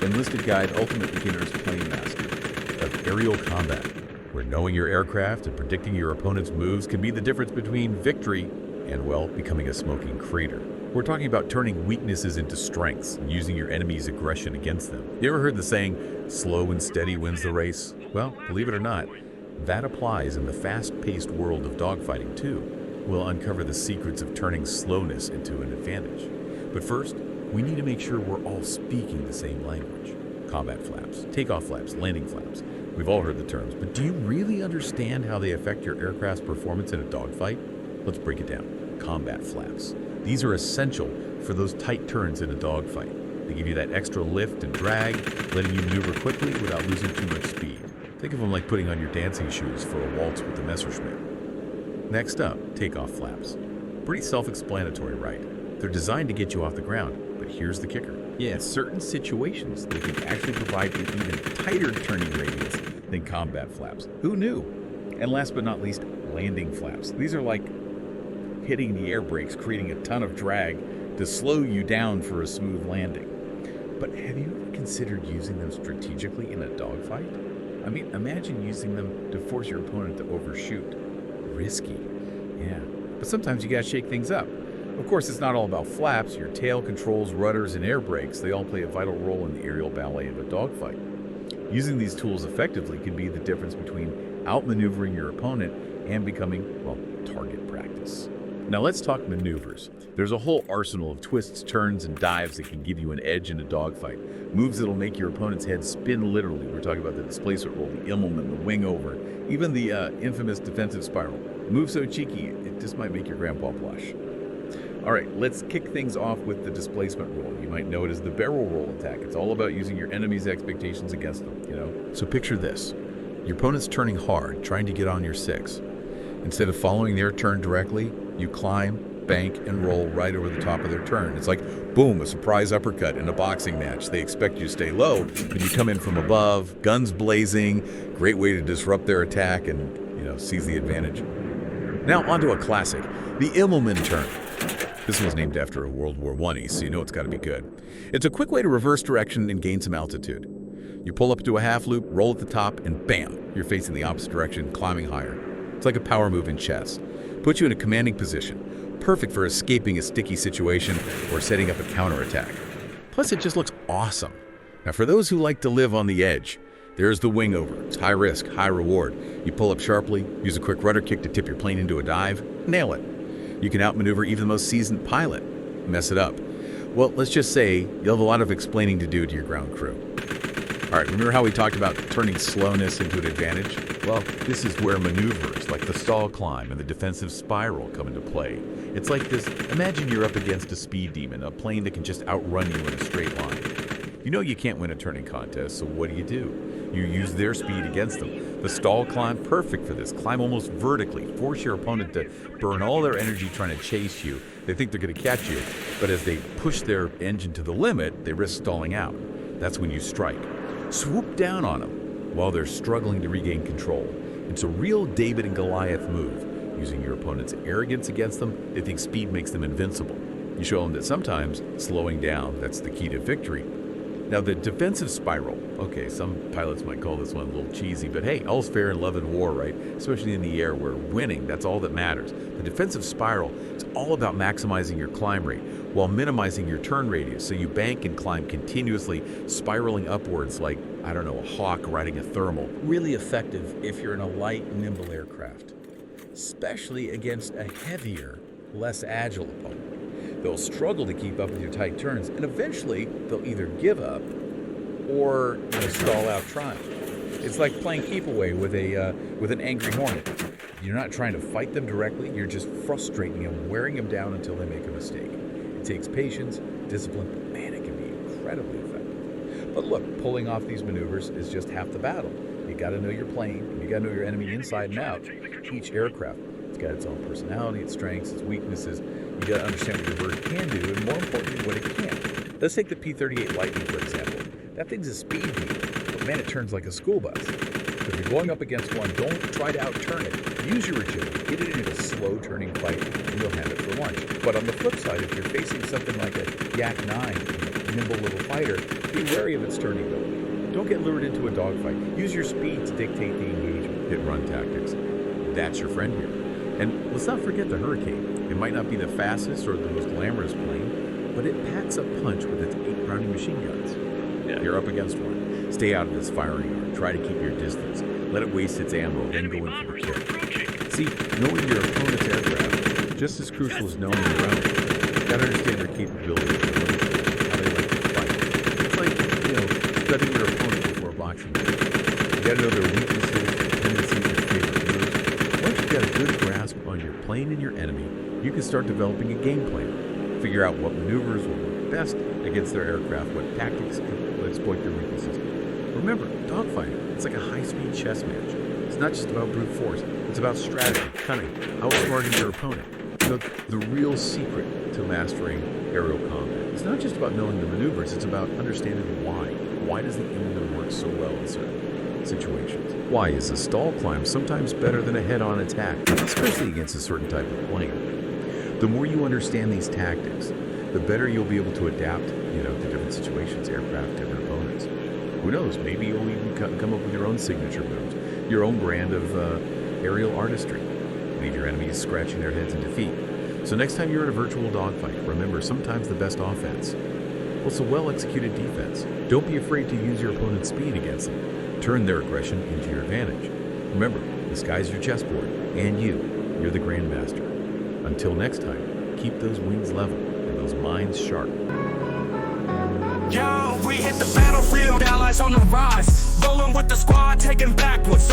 Enlisted Guide Ultimate Beginner's Plane Master of Aerial Combat, where knowing your aircraft and predicting your opponent's moves can be the difference between victory and, well, becoming a smoking crater. We're talking about turning weaknesses into strengths and using your enemy's aggression against them. You ever heard the saying, slow and steady wins the race? Well, believe it or not, that applies in the fast-paced world of dogfighting too. We'll uncover the secrets of turning slowness into an advantage. But first, we need to make sure we're all speaking the same language. Combat flaps, takeoff flaps, landing flaps. We've all heard the terms, but do you really understand how they affect your aircraft's performance in a dogfight? Let's break it down. Combat flaps. These are essential for those tight turns in a dogfight. They give you that extra lift and drag, letting you maneuver quickly without losing too much speed. Think of them like putting on your dancing shoes for a waltz with the Messerschmitt. Next up, takeoff flaps. Pretty self-explanatory, right? They're designed to get you off the ground, but here's the kicker. Yeah, in certain situations, they can actually provide an even tighter turning radius than combat flaps. Who knew? And last but not least, landing flaps. These are like hitting the air brakes, creating a ton of drag to slow you down for a smooth landing. But have you ever considered using them strategically in a dogfight? I mean, imagine using them to force your opponent to overshoot. Risky. Yeah, but sometimes you gotta shake things up. Of course, it's not all about flaps. Your tail controls, rudders, and air brakes, they all play a vital role in the aerial ballet of a dogfight. Using these tools effectively can be the difference between outmaneuvering your opponent and becoming, well, target practice. Now let's talk maneuvers. There's a whole arsenal of twists, turns, and dives that can give you an edge in a dogfight. Moves that'll make your opponent's head spin literally. We're talking about the displacement roll, the Immelman, the wing over, even the infamous defensive spiral. Move so cheeky, it just might make your grandpa blush. All right, let's kick things off with the displacement roll. You might know it as the barrel roll attack. It's all about using your enemy's expectations against them, you know? So picture this. Your opponent's turning hard, trying to get on your six. Instead of following their turn directly, you climb, bank, and roll right over the top of their turn. It's like, boom, a surprise uppercut in a boxing match. They expect you to stay low, but you come in from above, guns blazing, great way to disrupt their attack and, seize the advantage. Now onto a classic, the Immelman turn. This one's named after a World War I, so you know it's got to be good. It's a quick way to reverse direction and gain some altitude. You pull up to a half loop, roll at the top, and bam, you're facing the opposite direction, climbing higher. It's like a power move in chess. Puts you in a commanding position, perfect for escaping a sticky situation or setting up a counterattack. Plus, it just looks awesome. Now, for those who like to live on the edge, there's the wing over. It's high risk, high reward. You pull up sharply, use a quick rudder kick to tip your plane into a dive, nail it. You can outmaneuver even the most seasoned pilot. Mess it up. Well, let's just say you'll have a lot of explaining to do to your ground crew. All right, remember how we talked about turning slowness into an advantage? Well, this is where maneuvers like the stall climb and the defensive spiral come into play. It's like this, imagine you're up against a speed demon, a plane that can just outrun you in a straight line. You know you can't win a turning contest, so what do? You use their speed against them. The stall climb, perfect for this. Climb almost vertically. Force your opponent to burn all their energy trying to chase you. They think they're going to catch you, but as they push their engine to the limit, they risk stalling out. That's when you strike. Swoop down on them while they're struggling to regain control. It's a real David and Goliath move. Using your opponent's arrogance against them, they think speed makes them invincible. You show them that sometimes slowing down, that's the key to victory. Now, the defensive spiral, okay, some pilots might call this one a little cheesy, but hey, all's fair in love and war, right? Especially in the air where winning, that's all that matters. The defensive spiral, it's all about maximizing your climb rate while minimizing your turn radius. So you bank and climb continuously, spiraling upwards like, I don't know, a hawk riding a thermal. Really effective if you're in a light, nimble aircraft, especially against a heavier, less agile opponent. They'll struggle to keep up with your tight turns, and eventually they'll either give up or stall out trying. It's like playing keep away with an angry hornet. You're not trying to fight them directly, you're just frustrating them, wearing them down until they make a mistake. It takes patience, discipline, but man, it can be incredibly effective. But look, pulling off these maneuvers is just half the battle. You gotta know your plane, you gotta know your enemy inside and out. Each aircraft, it's got its own personality, its strengths, its weaknesses. You gotta understand what your bird can do, and more importantly, what it can't. Let's take the P-38 Lightning, for example. That thing's a speed demon, but man, it turns like a school bus. If you're going up against one, don't try to outturn it. Use your agility, get it in a slow turning fight, and you'll have it for lunch. But on the flip side, if you're facing something like a Yak 9, nimble little fighter, be wary of its turning though. Don't get lured into a dogfight. Use your speed to dictate the engagement. Hit-and-run tactics. That's your friend here. And let's not forget the Hurricane. It might not be the fastest or the most glamorous plane, but it packs a punch with its 8 grounding machine guns. Yeah. You're up against one. Stay out of this firing arm. Try to keep your distance. Let it waste its ammo, then go in for the kill. See, knowing your opponent's aircraft just as crucial as knowing your own. You gotta understand their capabilities, how they like to fight. It's like, studying your opponent before a boxing match. You gotta know their weaknesses, their tendencies, their favorite moves. Once you've got a good grasp on your plane and your enemy, you can start developing a game plan. Figure out what maneuvers will work best against their aircraft, what tactics will exploit their weaknesses. Remember, dogfighting, it's like a high-speed chess match. It's not just about brute force. It's about strategy, cunning, outsmarting your opponent. The real secret to mastering aerial combat. It's not just about knowing the maneuvers, it's about understanding why. Why does the enemy work so well in certain situations? Why is a stall climb sometimes better than a head-on attack, especially against a certain type of plane? The more you understand these tactics, the better you'll be able to adapt, to different situations, aircraft, different opponents. Who knows, maybe you'll even come up with your own signature moves, your own brand of aerial artistry. Leave your enemies scratching their heads in defeat. So next time you're in a virtual dogfight, remember, sometimes the best offense, well, it's a well-executed defense. Don't be afraid to use your opponent's speed against them. Turn their aggression into your advantage. Remember, the sky's your chessboard, and you're the grandmaster. Until next time, keep those wings level and those minds sharp. Yo, we hit the battlefield, allies on the rise. Rolling with the squad, taking backwards.